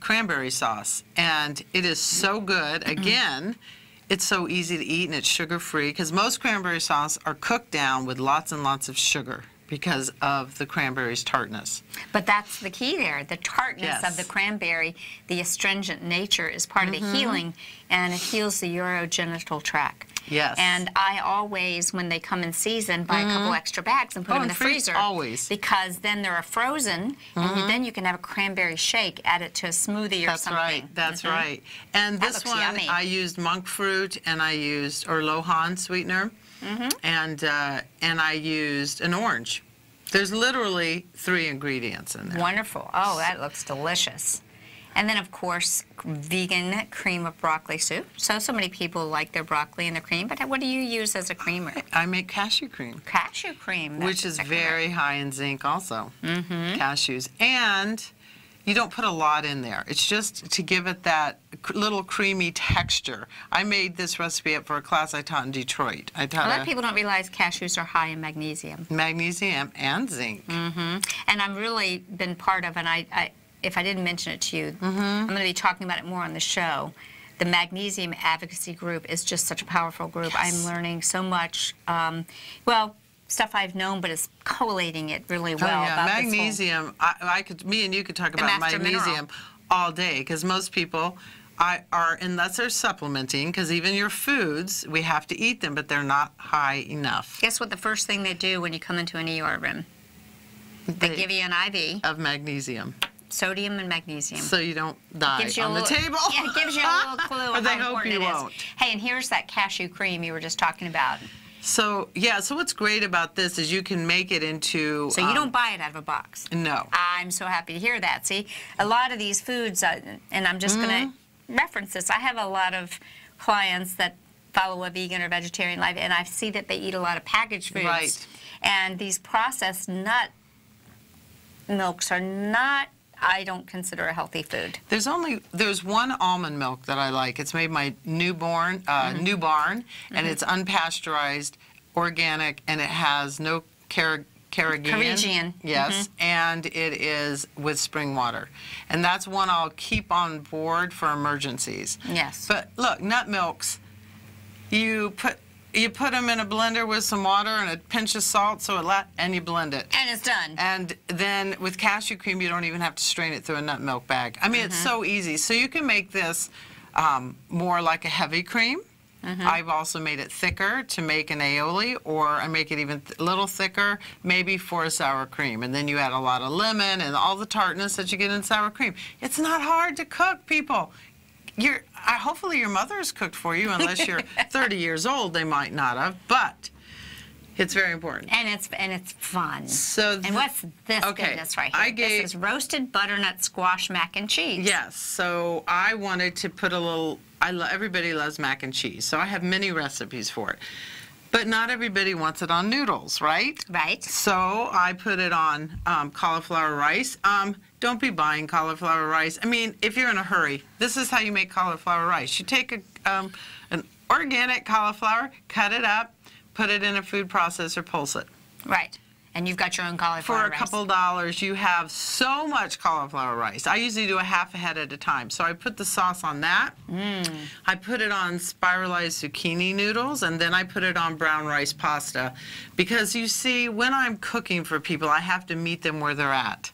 cranberry sauce. And it is so good. Again, it's so easy to eat, and it's sugar-free, because most cranberry sauce are cooked down with lots and lots of sugar because of the cranberry's tartness. But that's the key there. The tartness of the cranberry, the astringent nature is part of the healing, and it heals the urogenital tract. Yes. And I always, when they come in season, buy a couple extra bags and put them in the freezer. Always. Because then they're frozen, and then you can have a cranberry shake, add it to a smoothie or something. That's right. And That this looks one, yummy. I used monk fruit, and I used Lohan sweetener, and I used an orange. There's literally 3 ingredients in there. Wonderful. Oh, that looks delicious. And then, of course, vegan cream of broccoli soup. So many people like their broccoli and their cream, but what do you use as a creamer? I make cashew cream. Cashew cream. That's Which is exactly very right. high in zinc also, cashews. And you don't put a lot in there. It's just to give it that little creamy texture. I made this recipe up for a class I taught in Detroit. I taught A lot of people don't realize cashews are high in magnesium. magnesium and zinc. And I've really been part of, and I if I didn't mention it to you, I'm going to be talking about it more on the show. The Magnesium Advocacy Group is just such a powerful group. I'm learning so much, well, stuff I've known, but it's collating it really well. About Magnesium, me and you could talk about master magnesium mineral. all day, because most people are, unless they're supplementing, because even your foods, we have to eat them, but they're not high enough. Guess what the first thing they do when you come into an ER room? They give you an IV. Of magnesium. Sodium and magnesium. So you don't die on the table. Yeah, it gives you a little clue of how important it is. Hey, and here's that cashew cream you were just talking about. So, yeah, so what's great about this is you can make it into... So you don't buy it out of a box? No. I'm so happy to hear that. See, a lot of these foods, and I'm just going to reference this. I have a lot of clients that follow a vegan or vegetarian life, and I see that they eat a lot of packaged foods. Right. And these processed nut milks are not... I don't consider a healthy food. There's one almond milk that I like. It's made by New Barn, and it's unpasteurized, organic, and it has no carrageenan. Yes, and it is with spring water. And that's one I'll keep on board for emergencies. Yes. But look, nut milks, you put them in a blender with some water and a pinch of salt, and you blend it. And it's done. And then with cashew cream, you don't even have to strain it through a nut milk bag. I mean, it's so easy. So you can make this more like a heavy cream. I've also made it thicker to make an aioli, or I make it even a little thicker, maybe for a sour cream. And then you add a lot of lemon and all the tartness that you get in sour cream. It's not hard to cook, people. Hopefully your mother has cooked for you. Unless you're 30 years old, they might not have. But it's very important. And it's fun. And what's this goodness right here? This is roasted butternut squash mac and cheese. Yes. So I wanted to put a little. Everybody loves mac and cheese, so I have many recipes for it. But not everybody wants it on noodles, right? Right. So I put it on cauliflower rice. Don't be buying cauliflower rice. I mean, if you're in a hurry, this is how you make cauliflower rice. You take an organic cauliflower, cut it up, put it in a food processor, pulse it. Right. And you've got your own cauliflower rice. For a couple dollars, you have so much cauliflower rice. I usually do a half a head at a time. So I put the sauce on that. I put it on spiralized zucchini noodles, and then I put it on brown rice pasta. Because you see, when I'm cooking for people, I have to meet them where they're at.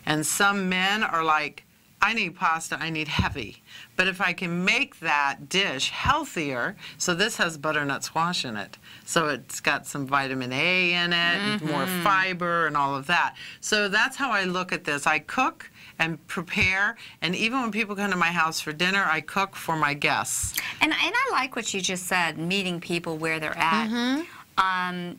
And some men are like, I need pasta, I need heavy. But if I can make that dish healthier, so this has butternut squash in it. So it's got some vitamin A in it, and more fiber and all of that. So that's how I look at this. I cook and prepare, and even when people come to my house for dinner, I cook for my guests. And I like what you just said, meeting people where they're at.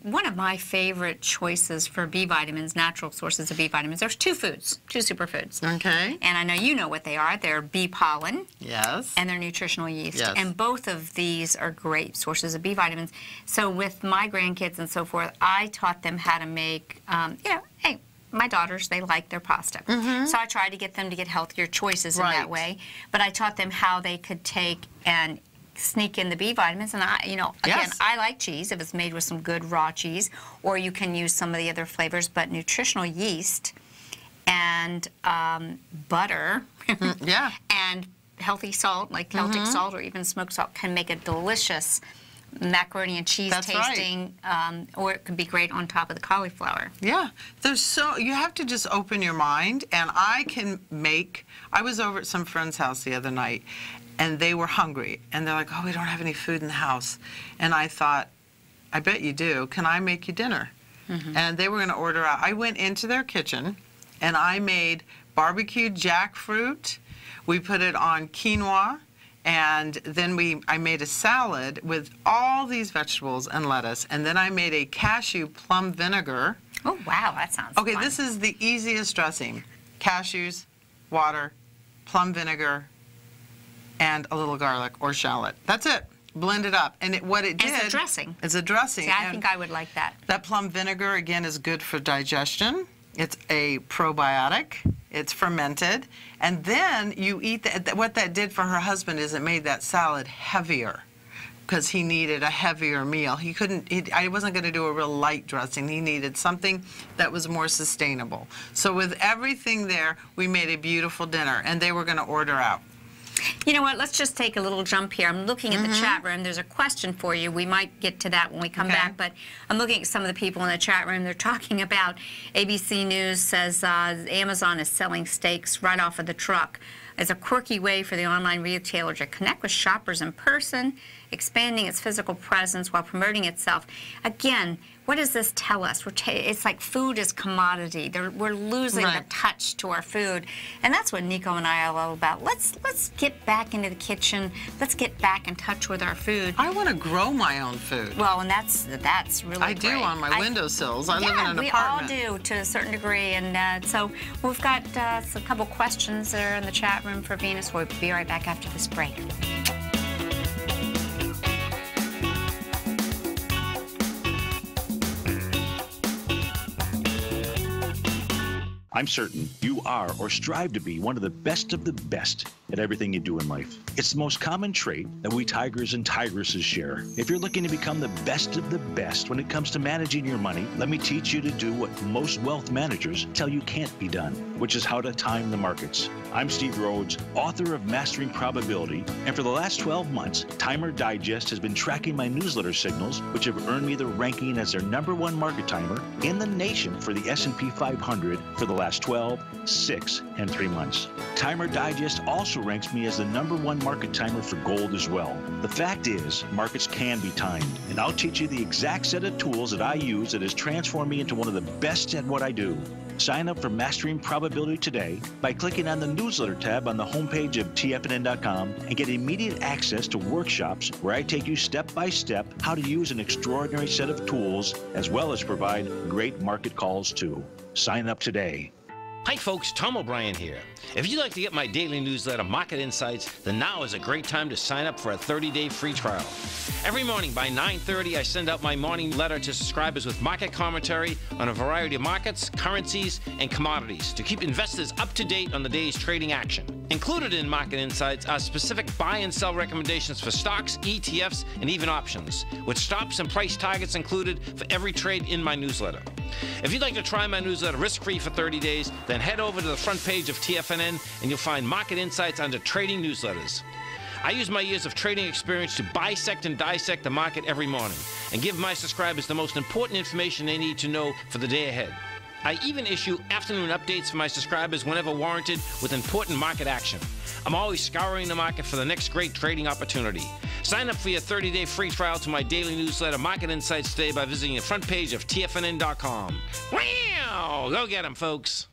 One of my favorite choices for B vitamins, natural sources of B vitamins, there's two superfoods. Okay. And I know you know what they are. They're bee pollen. Yes. And they're nutritional yeast. Yes. And both of these are great sources of B vitamins. So with my grandkids and so forth, I taught them how to make, hey, my daughters, they like their pasta. So I tried to get them to get healthier choices in that way. But I taught them how they could take and sneak in the B vitamins, and again, I like cheese if it's made with some good raw cheese, or you can use some of the other flavors, but nutritional yeast and butter and healthy salt, like Celtic salt or even smoked salt, can make a delicious macaroni and cheese tasting, or it could be great on top of the cauliflower. Yeah, you have to just open your mind, and I was over at some friend's house the other night, and they were hungry, and they're like, oh, we don't have any food in the house. And I thought, I bet you do. Can I make you dinner? And they were going to order out. I went into their kitchen, and I made barbecued jackfruit. We put it on quinoa, and then I made a salad with all these vegetables and lettuce, and then I made a cashew plum vinegar. Oh, wow, that sounds fun. This is the easiest dressing. Cashews, water, plum vinegar, and a little garlic or shallot. That's it. Blend it up. And what it did... It's a dressing. It's a dressing. See, I think I would like that. That plum vinegar, again, is good for digestion. It's a probiotic. It's fermented. And then you eat that. What that did for her husband is it made that salad heavier, because he needed a heavier meal. I wasn't going to do a real light dressing. He needed something that was more sustainable. So with everything there, we made a beautiful dinner, and they were going to order out. You know what? Let's just take a little jump here. I'm looking at the chat room. There's a question for you. We might get to that when we come back, but I'm looking at some of the people in the chat room. They're talking about ABC News says Amazon is selling steaks right off of the truck as a quirky way for the online retailer to connect with shoppers in person expanding its physical presence while promoting itself. Again, what does this tell us? It's like food is commodity. We're losing the touch to our food. And that's what Nico and I are all about. Let's get back into the kitchen. Let's get back in touch with our food. I want to grow my own food. Well, and that's really great. I do on my windowsills. I live in an apartment. We all do to a certain degree. And so we've got a couple questions there in the chat room for Venus. We'll be right back after this break. I'm certain you are or strive to be one of the best at everything you do in life. It's the most common trait that we tigers and tigresses share. If you're looking to become the best of the best when it comes to managing your money, let me teach you to do what most wealth managers tell you can't be done, which is how to time the markets. I'm Steve Rhodes, author of Mastering Probability, and for the last 12 months, Timer Digest has been tracking my newsletter signals, which have earned me the ranking as their #1 market timer in the nation for the S&P 500 for the last 12, 6, and 3 months. Timer Digest also ranks me as the #1 market timer for gold as well. The fact is, markets can be timed, and I'll teach you the exact set of tools that I use that has transformed me into one of the best at what I do. Sign up for Mastering Probability today by clicking on the newsletter tab on the homepage of TFNN.com and get immediate access to workshops where I take you step by step how to use an extraordinary set of tools as well as provide great market calls too. Sign up today. Hi folks, Tom O'Brien here. If you'd like to get my daily newsletter, Market Insights, then now is a great time to sign up for a 30-day free trial. Every morning by 9:30, I send out my morning letter to subscribers with market commentary on a variety of markets, currencies, and commodities to keep investors up to date on the day's trading action. Included in Market Insights are specific buy and sell recommendations for stocks, ETFs, and even options, with stops and price targets included for every trade in my newsletter. If you'd like to try my newsletter risk-free for 30 days, then head over to the front page of TFNN and you'll find Market Insights under Trading Newsletters. I use my years of trading experience to bisect and dissect the market every morning and give my subscribers the most important information they need to know for the day ahead. I even issue afternoon updates for my subscribers whenever warranted with important market action. I'm always scouring the market for the next great trading opportunity. Sign up for your 30-day free trial to my daily newsletter, Market Insights, today by visiting the front page of TFNN.com. Wow! Go get 'em, folks.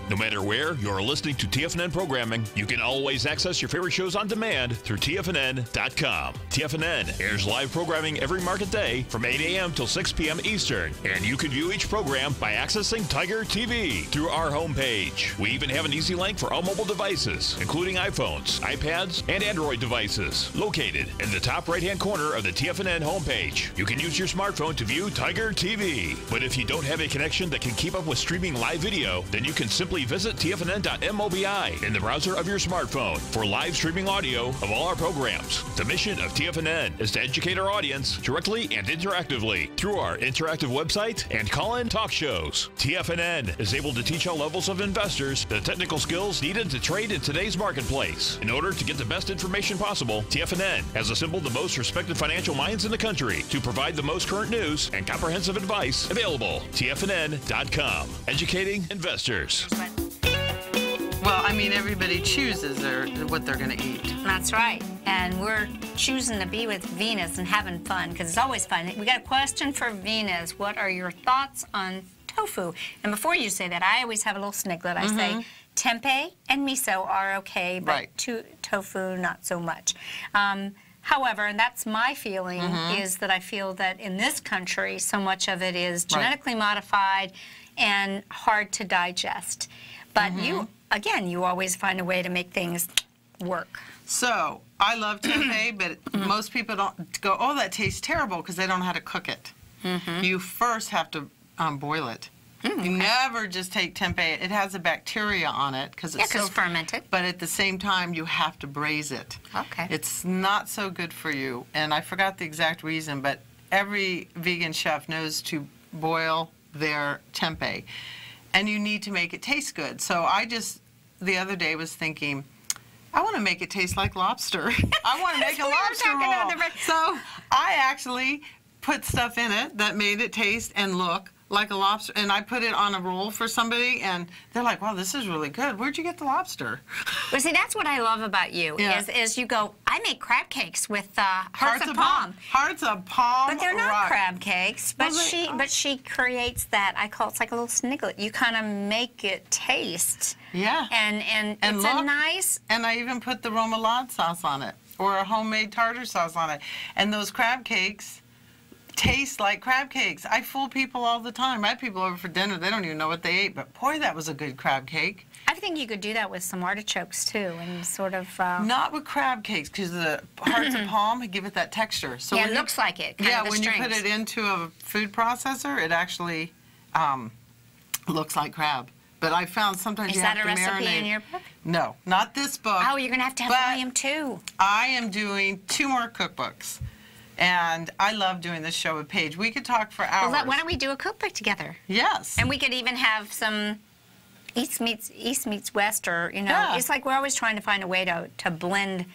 No matter where you're listening to TFNN programming, you can always access your favorite shows on demand through TFNN.com. TFNN airs live programming every market day from 8 a.m. till 6 p.m. Eastern, and you can view each program by accessing Tiger TV through our homepage. We even have an easy link for all mobile devices, including iPhones, iPads, and Android devices, located in the top right-hand corner of the TFNN homepage. You can use your smartphone to view Tiger TV, but if you don't have a connection that can keep up with streaming live video, then you can simply visit TFNN.mobi in the browser of your smartphone for live streaming audio of all our programs. The mission of TFNN is to educate our audience directly and interactively through our interactive website and call-in talk shows. TFNN is able to teach all levels of investors the technical skills needed to trade in today's marketplace. In order to get the best information possible, TFNN has assembled the most respected financial minds in the country to provide the most current news and comprehensive advice available. TFNN.com, educating investors. Well, I mean, everybody chooses what they're going to eat. That's right. And we're choosing to be with Venus and having fun because it's always fun. We got a question for Venus. What are your thoughts on tofu? And before you say that, I always have a little snigglet. I say tempeh and miso are okay, but tofu not so much. However, and that's my feeling, is that I feel that in this country, so much of it is genetically modified and hard to digest. But you, again, you always find a way to make things work. So, I love tempeh, but most people don't go, oh, that tastes terrible, because they don't know how to cook it. You first have to boil it. You never just take tempeh. It has a bacteria on it because it's so fermented. But at the same time, you have to braise it. Okay. It's not so good for you. And I forgot the exact reason, but every vegan chef knows to boil their tempeh. And you need to make it taste good. So I just, the other day, was thinking, I want to make it taste like lobster. I want to make a lobster roll. So I actually put stuff in it that made it taste and look like a lobster, and I put it on a roll for somebody, and they're like, wow, this is really good. Where'd you get the lobster? Well, see, that's what I love about you, is you go, I make crab cakes with hearts of palm. Hearts of palm. But they're not crab cakes, but Well, she creates that, I call it's like a little sniglet. You kind of make it taste. Yeah. And it's look, a nice... And I even put the remoulade sauce on it, or a homemade tartar sauce on it. And those crab cakes taste like crab cakes. I fool people all the time. I have people over for dinner, they don't even know what they ate, but boy, that was a good crab cake. I think you could do that with some artichokes, too, and sort of... Not with crab cakes, because the hearts of palm give it that texture. So yeah, it looks like it, kind of the when strings. you put it into a food processor, it actually looks like crab. But I found sometimes you have to marinate. Is that a recipe in your book? No, not this book. Oh, you're going to have volume 2. I am doing 2 more cookbooks. And I love doing this show with Paige. We could talk for hours. Well, why don't we do a cookbook together? Yes. And we could even have some East meets West, or, you know, it's like we're always trying to find a way to blend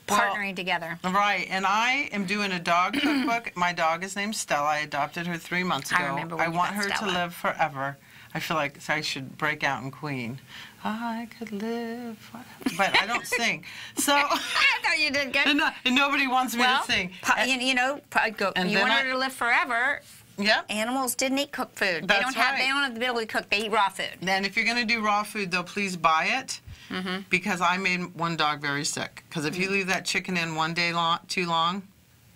partnering together. Right, and I am doing a dog cookbook. My dog is named Stella. I adopted her 3 months ago. I remember when I want her Stella. to live forever. I feel like I should break out in Queen. I could live forever. But I don't sing. So I thought you did good. And nobody wants me to sing. You know, you want her to live forever. Yeah. Animals didn't eat cooked food. That's they don't have. right. They don't have the ability to cook. They eat raw food. And if you're going to do raw food, though, please buy it. Because I made one dog very sick. Because if you leave that chicken in one day too long,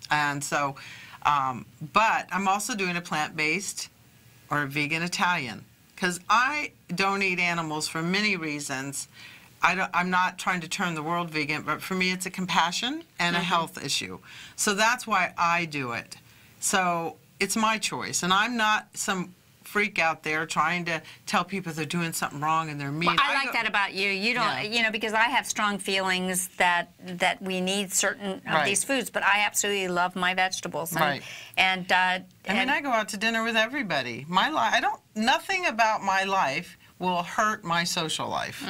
and so, but I'm also doing a plant-based or a vegan Italian. Because I don't eat animals for many reasons. I'm not trying to turn the world vegan, but for me it's a compassion and a health issue. So that's why I do it. So it's my choice. And I'm not some freak out there trying to tell people they're doing something wrong and they're mean. Well, I like that about you. You don't, you know, because I have strong feelings that we need certain of these foods, but I absolutely love my vegetables. And, and I mean, I go out to dinner with everybody. My life, nothing about my life will hurt my social life.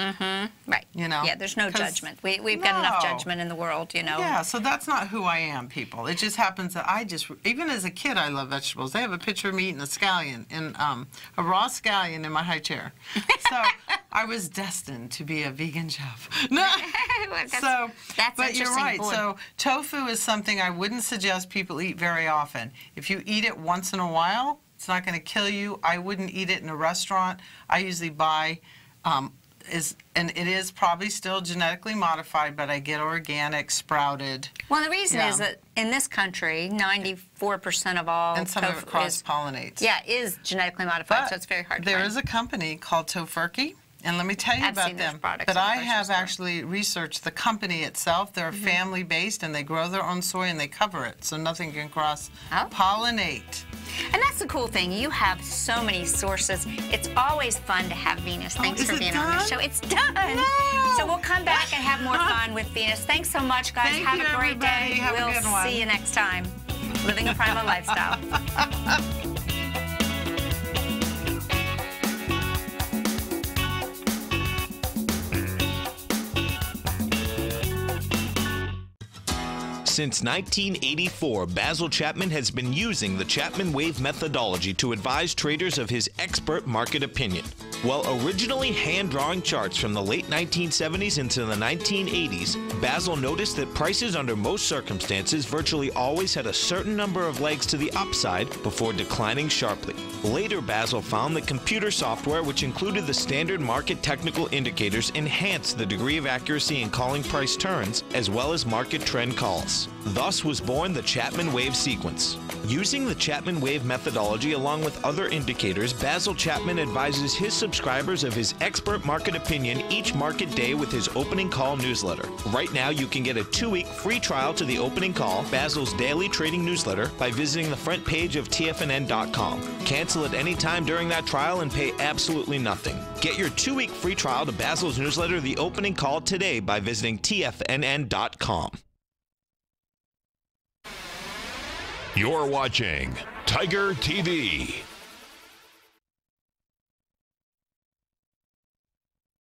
Right. You know? Yeah, there's no judgment. We've got enough judgment in the world, you know. Yeah, so that's not who I am, people. It just happens that even as a kid, I love vegetables. They have a picture of me eating a scallion, a raw scallion in my high chair. So I was destined to be a vegan chef. No. That's but you're right. Boy. So tofu is something I wouldn't suggest people eat very often. If you eat it once in a while, it's not going to kill you. I wouldn't eat it in a restaurant. I usually buy, and it is probably still genetically modified, but I get organic, sprouted. Well, the reason is that in this country, 94% of all and some of it cross-pollinates. Is genetically modified, so it's very hard to find. There is a company called Tofurky. And let me tell you about them. But I have actually researched the company itself. They're family-based, and they grow their own soy, and they cover it, so nothing can cross-pollinate. And that's the cool thing. You have so many sources. It's always fun to have Venus. Thanks for being on the show. It's done. No. So we'll come back and have more fun with Venus. Thanks so much, guys. Have a great day. We'll see you next time. Living a Primal Lifestyle. Since 1984, Basil Chapman has been using the Chapman Wave methodology to advise traders of his expert market opinion. While originally hand-drawing charts from the late 1970s into the 1980s, Basil noticed that prices under most circumstances virtually always had a certain number of legs to the upside before declining sharply. Later, Basil found that computer software, which included the standard market technical indicators, enhanced the degree of accuracy in calling price turns, as well as market trend calls. Thus was born the Chapman Wave sequence. Using the Chapman Wave methodology along with other indicators, Basil Chapman advises his subscribers of his expert market opinion each market day with his opening call newsletter. Right now, you can get a 2-week free trial to the opening call, Basil's daily trading newsletter, by visiting the front page of TFNN.com. Cancel at any time during that trial and pay absolutely nothing. Get your 2-week free trial to Basil's newsletter, The Opening Call, today by visiting TFNN.com. You're watching Tiger TV.